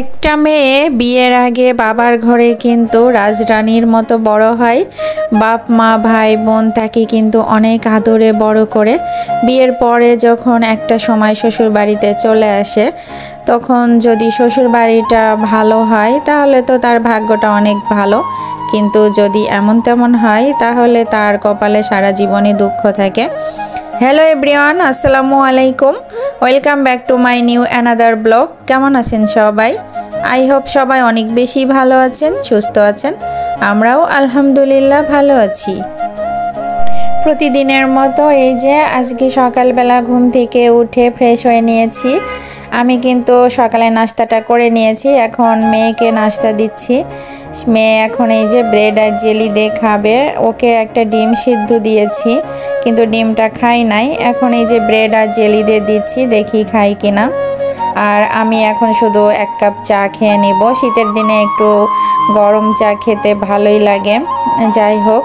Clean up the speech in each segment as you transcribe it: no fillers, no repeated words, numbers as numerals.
একটা মেয়ে বিয়ের আগে বাবার ঘরে কিন্তু রাজরানীর মতো বড় হয়। বাপ মা ভাই বোন তাকে কিন্তু অনেক আদরে বড় করে। বিয়ের পরে যখন একটা সময় শ্বশুর বাড়িতে চলে আসে, তখন যদি শ্বশুর বাড়িটা ভালো হয় তাহলে তো তার ভাগ্যটা অনেক ভালো, কিন্তু যদি এমন তেমন হয় তাহলে তার কপালে সারা জীবনই দুঃখ থাকে। হ্যালো এভরিওয়ান, আসসালামু আলাইকুম। Welcome back to my new another blog. কেমন আছেন সবাই? আই হোপ সবাই অনেক বেশি ভালো আছেন, সুস্থ আছেন। আমরাও আলহামদুলিল্লাহ ভালো আছি। প্রতিদিনের মতো এই যে আজকে সকালবেলা ঘুম থেকে উঠে ফ্রেশ হয়ে নিয়েছি। আমি কিন্তু সকালে নাস্তাটা করে নিয়েছি, এখন মেয়েকে নাস্তা দিচ্ছি। মেয়ে এখন এই যে ব্রেড আর জেলি দিয়ে খাবে। ওকে একটা ডিম সিদ্ধ দিয়েছি, কিন্তু ডিমটা খাই নাই। এখন এই যে ব্রেড আর জেলি দিয়ে দিচ্ছি, দেখি খাই কিনা। আর আমি এখন শুধু এক কাপ চা খেয়ে নিব। শীতের দিনে একটু গরম চা খেতে ভালোই লাগে। যাই হোক,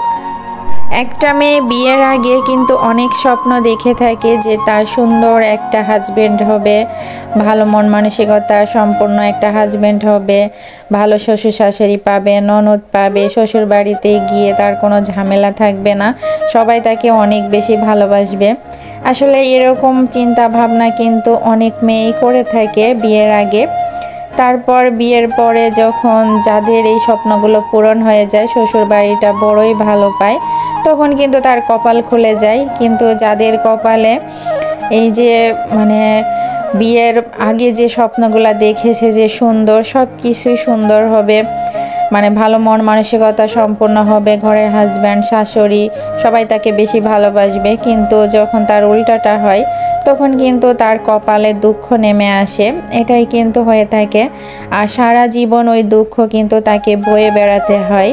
একটা মেয়ে বিয়ের আগে কিন্তু অনেক স্বপ্ন দেখে থাকে যে তার সুন্দর একটা হাজবেন্ড হবে, ভালো মন মানসিকতার সম্পূর্ণ একটা হাজবেন্ড হবে, ভালো শ্বশুর শাশুড়ি পাবে, ননদ পাবে, শ্বশুর বাড়িতে গিয়ে তার কোনো ঝামেলা থাকবে না, সবাই তাকে অনেক বেশি ভালোবাসবে। আসলে এরকম চিন্তা ভাবনা কিন্তু অনেক মেয়েই করে থাকে বিয়ের আগে। তারপর বিয়ের পরে যখন যাদের এই স্বপ্নগুলো পূরণ হয়ে যায়, শ্বশুর বাড়িটা বড়ই ভালো পায়, তখন কিন্তু তার কপাল খুলে যায়। কিন্তু যাদের কপালে এই যে বিয়ের আগে যে স্বপ্নগুলো দেখেছে যে সুন্দর, সব কিছুই সুন্দর হবে, ভালো মন মানসিকতা সম্পন্ন হবে, ঘরের হাজব্যান্ড শাশুড়ি সবাই তাকে বেশি ভালোবাসবে, কিন্তু যখন তার উল্টাটা হয় তখন কিন্তু তার কপালে দুঃখ নেমে আসে। এটাই কিন্তু হয়ে থাকে, আর সারা জীবন ওই দুঃখ কিন্তু তাকে বয়ে বেড়াতে হয়।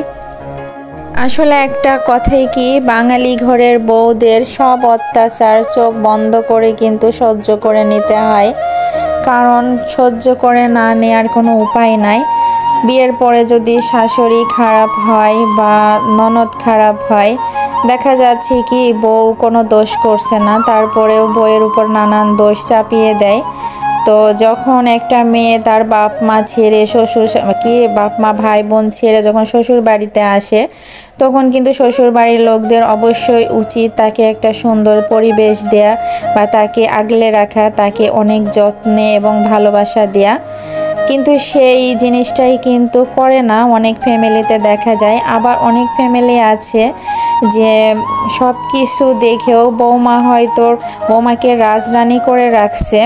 আসলে একটা কথাই কি, বাঙালি ঘরের বউদের সব অত্যাচার চোখ বন্ধ করে কিন্তু সহ্য করে নিতে হয়, কারণ সহ্য করে না নেওয়ার কোনো উপায় নাই। বিয়ের পরে যদি শাশুড়ি খারাপ হয় বা ননদ খারাপ হয়, দেখা যাচ্ছে কি বউ কোনো দোষ করছে না, তারপরেও বউয়ের উপর নানান দোষ চাপিয়ে দেয়। তো যখন একটা মেয়ে তার বাপ মা ছেড়ে বাপ মা ভাই বোন ছেড়ে যখন শ্বশুর বাড়িতে আসে, তখন কিন্তু শ্বশুর বাড়ির লোকদের অবশ্যই উচিত তাকে একটা সুন্দর পরিবেশ দেয়া বা তাকে আগলে রাখা, তাকে অনেক যত্নে এবং ভালোবাসা দেয়া। কিন্তু সেই জিনিসটাই কিন্তু করে না অনেক ফ্যামিলিতে দেখা যায়। আবার অনেক ফ্যামিলি আছে যে সব কিছু দেখেও বৌমাকে রাজরানী করে রাখছে,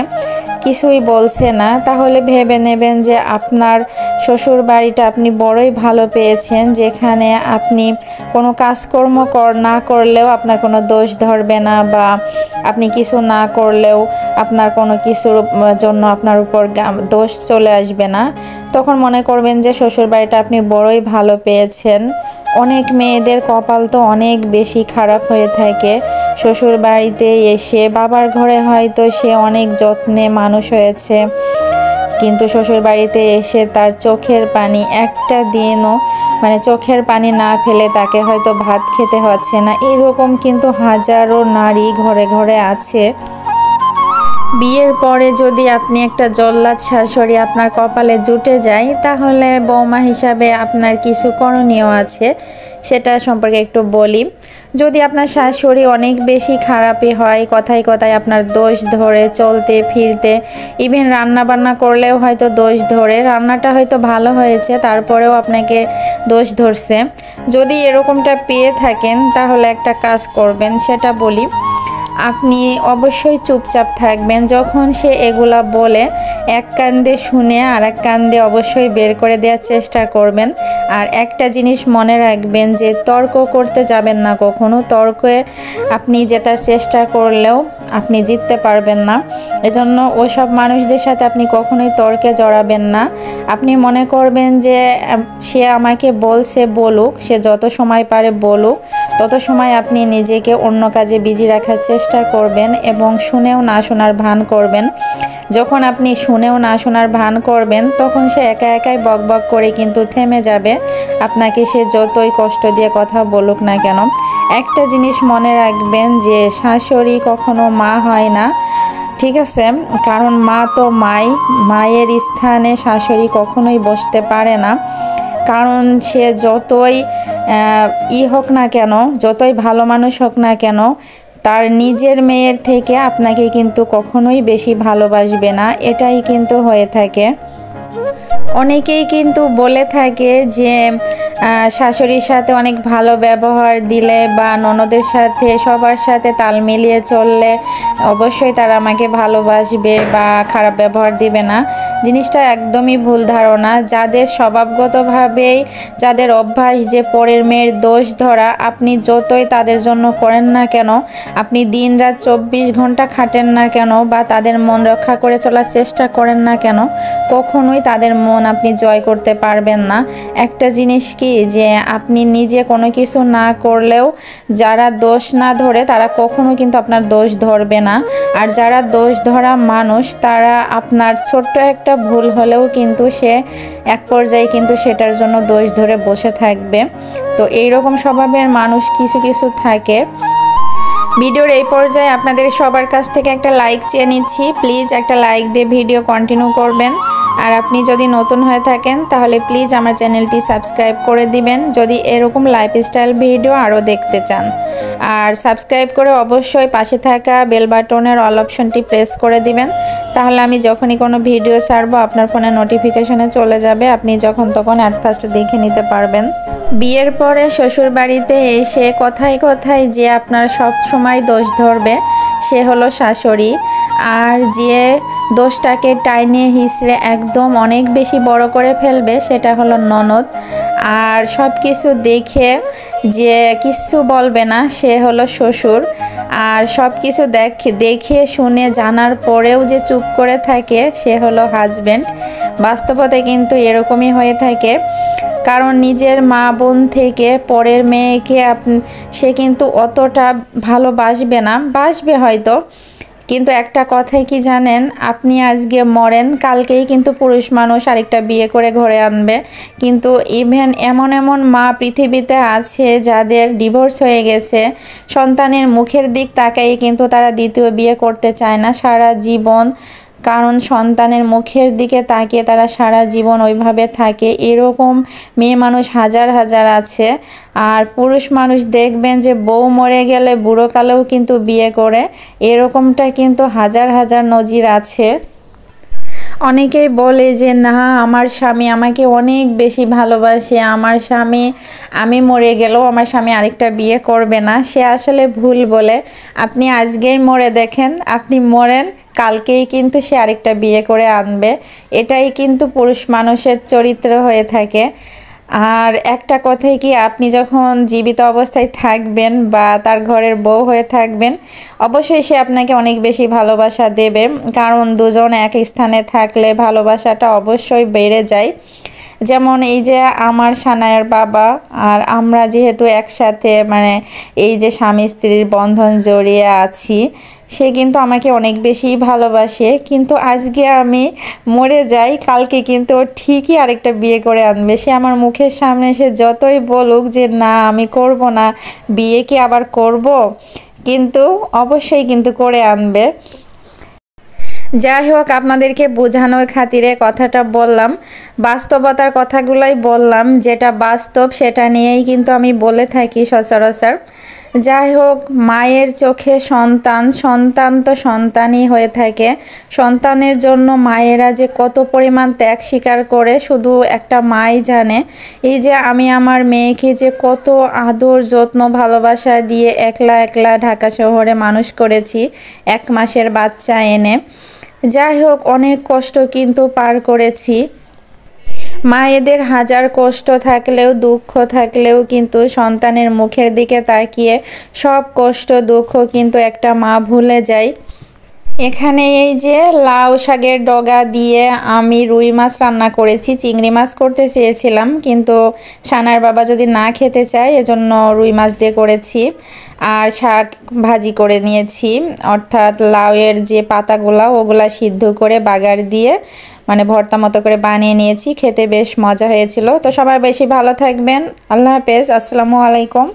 কিছুই বলছে না। তাহলে ভেবে নেবেন যে আপনার শ্বশুর বাড়িটা আপনি বড়ই ভালো পেয়েছেন, যেখানে আপনি কোনো কাজকর্ম না করলেও আপনার কোনো দোষ ধরবে না, বা আপনি কিছু না করলেও আপনার কোনো কিছুর জন্য আপনার উপর দোষ চলে আসবে না। তখন মনে করবেন যে শ্বশুর বাড়িটা আপনি বড়ই ভালো পেয়েছেন। অনেক মেয়েদের কপাল তো অনেক বেশি খারাপ হয়ে থাকে। শ্বশুর বাড়িতে এসে বাবার ঘরে হয়তো সে অনেক যত্নে মানুষ হয়েছে, কিন্তু শ্বশুর বাড়িতে এসে তার চোখের পানি একটা দিনও চোখের পানি না ফেলে তাকে হয়তো ভাত খেতে হচ্ছে না। এরকম কিন্তু হাজারো নারী ঘরে ঘরে আছে। বিয়ের পরে যদি আপনি একটা জল্লাদ শাশুড়ি আপনার কপালে জুটে যায়, তাহলে বৌমা হিসাবে আপনার কিছু করণীয় আছে, সেটা সম্পর্কে একটু বলি। যদি আপনার শাশুড়ি অনেক বেশি খারাপই হয়, কথায় কথায় আপনার দোষ ধরে, চলতে ফিরতে, ইভেন রান্না বান্না করলেও হয়তো দোষ ধরে, রান্নাটা হয়তো ভালো হয়েছে তারপরেও আপনাকে দোষ ধরছে, যদি এরকমটা পেয়ে থাকেন তাহলে একটা কাজ করবেন, সেটা বলি। আপনি অবশ্যই চুপচাপ থাকবেন। যখন সে এগুলা বলে এক কান্দে শুনে আর এক কান্দে অবশ্যই বের করে দেওয়ার চেষ্টা করবেন। আর একটা জিনিস মনে রাখবেন যে তর্ক করতে যাবেন না কখনো। তর্কে আপনি জেতার চেষ্টা করলেও আপনি জিততে পারবেন না। এজন্য ওইসব মানুষদের সাথে আপনি কখনোই তর্কে জড়াবেন না। আপনি মনে করবেন যে সে আমাকে বলছে, বলুক, সে যত সময় পারে বলুক, তত সময় আপনি নিজেকে অন্য কাজে বিজি রাখার চেষ্টা করবেন এবং শুনেও না শোনার ভান করবেন। যখন আপনি শুনেও না শোনার ভান করবেন, তখন সে একা একাই বকবক করে কিন্তু থেমে যাবে, আপনাকে সে যতই কষ্ট দিয়ে কথা বলুক না কেন। একটা জিনিস মনে রাখবেন যে শাশুড়ি কখনো মা হয় না, ঠিক আছে, কারণ মা তো মায়ের স্থানে শাশুড়ি কখনোই বসতে পারে না। কারণ সে যতই হোক না কেন, যতই ভালো মানুষ হোক না কেন, তার নিজের মেয়ের থেকে আপনাকে কিন্তু কখনোই বেশি ভালোবাসবে না, এটাই কিন্তু হয়ে থাকে। অনেকেই কিন্তু বলে থাকে যে শাশুড়ির সাথে অনেক ভালো ব্যবহার দিলে বা ননদের সাথে সবার সাথে তাল মিলিয়ে চললে অবশ্যই তারা আমাকে ভালোবাসবে বা খারাপ ব্যবহার দিবে না। জিনিসটা একদমই ভুল ধারণা। যাদের স্বভাবগতভাবেই, যাদের অভ্যাস যে পরের মেয়ের দোষ ধরা, আপনি যতই তাদের জন্য করেন না কেন, আপনি দিনরাত 24 ঘন্টা খাটেন না কেন বা তাদের মন রক্ষা করে চলার চেষ্টা করেন না কেন, কখনোই তাদের মন আপনি জয় করতে পারবেন না। একটা জিনিস কি, যে আপনি নিজে কোনো কিছু না করলেও যারা দোষ না ধরে তারা কখনো কিন্তু আপনার দোষ ধরবে না। আর যারা দোষ ধরা মানুষ, তারা আপনার ছোট্ট একটা ভুল হলেও কিন্তু সে এক পর্যায়ে কিন্তু সেটার জন্য দোষ ধরে বসে থাকবে। তো এইরকম স্বভাবের মানুষ কিছু কিছু থাকে। ভিডিওর এই পর্যায়ে আপনাদের সবার কাছ থেকে একটা লাইক চেয়ে নিচ্ছি। প্লিজ একটা লাইক দিয়ে ভিডিও কন্টিনিউ করবেন। আর আপনি যদি নতুন হয়ে থাকেন তাহলে প্লিজ আমার চ্যানেলটি সাবস্ক্রাইব করে দিবেন যদি এরকম লাইফস্টাইল ভিডিও আরও দেখতে চান। আর সাবস্ক্রাইব করে অবশ্যই পাশে থাকা বেল বাটনের অল অপশনটি প্রেস করে দিবেন, তাহলে আমি যখনই কোনো ভিডিও ছাড়বো আপনার ফোনে নোটিফিকেশনে চলে যাবে, আপনি যখন তখন অ্যাট ফার্স্ট দেখে নিতে পারবেন। বিয়ের পরে শ্বশুর বাড়িতে এসে কথায় কথায় যে আপনার সব সময় দোষ ধরবে সে হলো শাশুড়ি। আর যে দোষটাকে টাইনে হিসড়ে একদম অনেক বেশি বড় করে ফেলবে সেটা হলো ননদ। আর সব কিছু দেখে যে কিছু বলবে না সে হলো শ্বশুর। আর সব কিছু দেখে শুনে জানার পরেও যে চুপ করে থাকে সে হলো হাজব্যান্ড। বাস্তবতে কিন্তু এরকমই হয়ে থাকে। কারণ নিজের মা বোন থেকে পরের মেয়েকে সে কিন্তু অতটা ভালোবাসবে না, বাসবে হয়তো, কিন্তু একটা কথাই কি জানেন, আপনি আজকে মরেন, কালকেই কিন্তু পুরুষ মানুষ আরেকটা বিয়ে করে ঘরে আনবে। কিন্তু ইভেন এমন এমন মা পৃথিবীতে আছে যাদের ডিভোর্স হয়ে গেছে, সন্তানের মুখের দিক তাকাই কিন্তু তারা দ্বিতীয় বিয়ে করতে চায় না সারা জীবন। কারণ সন্তানের মুখের দিকে তাকিয়ে তারা সারা জীবন ওইভাবে থাকে। এরকম মেয়ে মানুষ হাজার হাজার আছে। আর পুরুষ মানুষ দেখবেন যে বউ মরে গেলে বুড়োকালেও কিন্তু বিয়ে করে, এরকমটা কিন্তু হাজার হাজার নজির আছে। অনেকেই বলে যে না, আমার স্বামী আমাকে অনেক বেশি ভালোবাসে, আমার স্বামী, আমি মরে গেলেও আমার স্বামী আরেকটা বিয়ে করবে না। সে আসলে ভুল বলে। আপনি আজকেই মরে দেখেন, আপনি মরেন, কালকেই কিন্তু সে আরেকটা বিয়ে করে আনবে। এটাই কিন্তু পুরুষ মানুষের চরিত্র হয়ে থাকে। আর একটা কথাই কি, আপনি যখন জীবিত অবস্থায় থাকবেন বা তার ঘরের বউ হয়ে থাকবেন, অবশ্যই সে আপনাকে অনেক বেশি ভালোবাসা দেবে। কারণ দুজন এক স্থানে থাকলে ভালোবাসাটা অবশ্যই বেড়ে যায়। যেমন এই যে আমার সানায়ের বাবা আর আমরা যেহেতু একসাথে, মানে এই যে স্বামী স্ত্রীর বন্ধন জড়িয়ে আছি, সে কিন্তু আমাকে অনেক বেশি ভালোবাসে। কিন্তু আজকে আমি মরে যাই, কালকে কিন্তু ও ঠিকই আরেকটা বিয়ে করে আনবে। সে আমার মুখের সামনে সে যতই বলুক যে না আমি করব না, বিয়ে কি আবার করব, কিন্তু অবশ্যই কিন্তু করে আনবে। যাই হোক, আপনাদেরকে বোঝানোর খাতিরে কথাটা বললাম, বাস্তবতার কথাগুলাই বললাম, যেটা বাস্তব সেটা নিয়েই কিন্তু আমি বলে থাকি সচরাচর। যাই হোক, মায়ের চোখে সন্তান, সন্তান তো সন্তানই হয়ে থাকে। সন্তানের জন্য মায়েরা যে কত পরিমাণ ত্যাগ স্বীকার করে শুধু একটা মাই জানে। এই যে আমি আমার মেয়েকে যে কত আদর যত্ন ভালোবাসা দিয়ে একলা একলা ঢাকা শহরে মানুষ করেছি 1 মাসের বাচ্চা এনে। যাই হোক, অনেক কষ্ট কিন্তু পার করেছি। মায়েদের হাজার কষ্ট থাকলেও দুঃখ থাকলেও কিন্তু সন্তানের মুখের দিকে তাকিয়ে সব কষ্ট দুঃখ কিন্তু একটা মা ভুলে যায়। এখানে এই যে লাউ শাকের ডগা দিয়ে আমি রুই মাছ রান্না করেছি। চিংড়ি মাছ করতে চেয়েছিলাম কিন্তু সানার বাবা যদি না খেতে চায় এজন্য রুই মাছ দিয়ে করেছি। আর শাক ভাজি করে নিয়েছি, অর্থাৎ লাউয়ের যে পাতাগুলা ওগুলা সিদ্ধ করে বাগার দিয়ে মানে ভর্তা মতো করে বানিয়ে নিয়েছি। খেতে বেশ মজা হয়েছিল। তো সবাই বেশি ভালো থাকবেন। আল্লাহ হাফেজ, আসসালামু আলাইকুম।